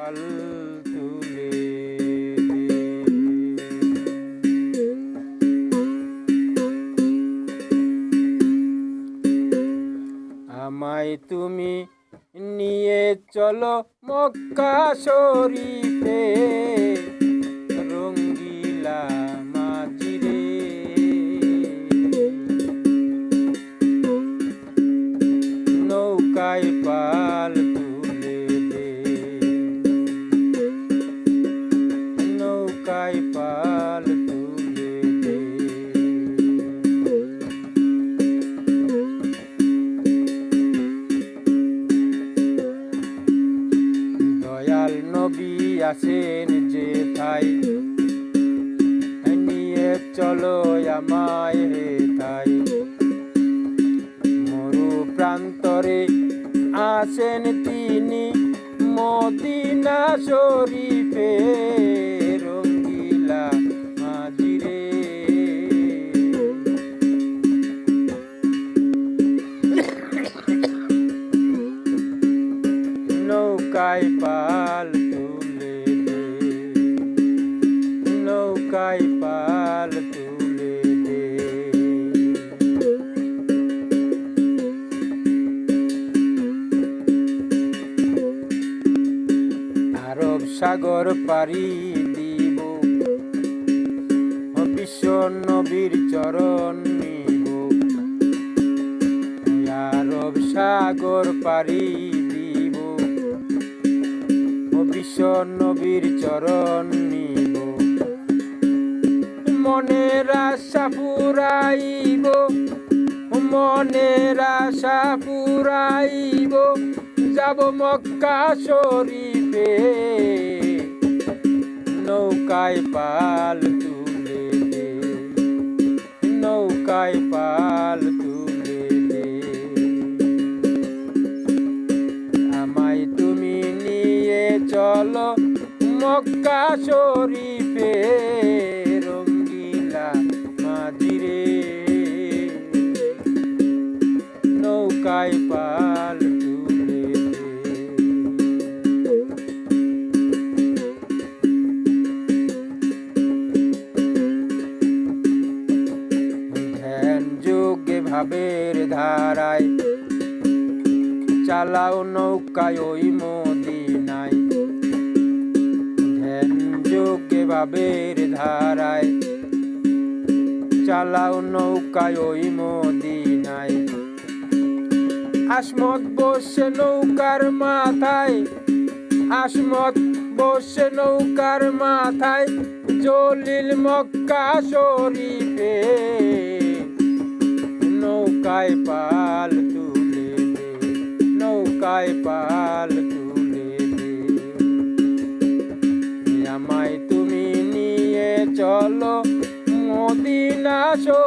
পাল তুলে দে। আমায় তুমি নিয়ে চলো মক্কা শরীফে, রঙ্গিলা মাঝিরে। নৌকায় পাল তুলে দে, নৌকায় পাল তুলে দে। দয়াল নবী আসেন যেথায়, নিয়ে চলো আমায় হেথায়। মরু প্রান্তরে আসেন তিনি, মদিনা শরীফে, রঙ্গিলা মাঝিরে। নৌকায় পাল তুলে দে, নৌকায় পাল তুলে দে। আরব সাগর পাড়ি দিব, বিশ্ব নবীর চরণ নিব। আরব সাগর পাড়ি দিব, বিশ্ব নবীর চরণ নিব। মনের আশা পুরাইব, মনের আশা পুরাইব, যাব মক্কা শরীফে। নৌকায় পাল তুলে দে, নৌকায় পাল তুলে দে। আমায় তুমি নিয়ে চলো মক্কা শরীফে, রঙ্গিলা মাঝিরে। নৌকায় পাল তুলে দে। ধ্যান যোগে ভাবের ধারায়, চালাও নৌকায় ওই মদিনায়। ধ্যান যোগে ভাবের ধারায়, চালাও নৌকায় ওই মদিনায়। আসমত বসে নৌকার মাথায়, আসমত বসে নৌকার মাথায়, জলিল মক্কা শরীফে। নৌকায় পাল তুলে দে, নৌকায় পাল তুলে দে। আমায় তুমি নিয়ে চলো মদিনা শরীফে।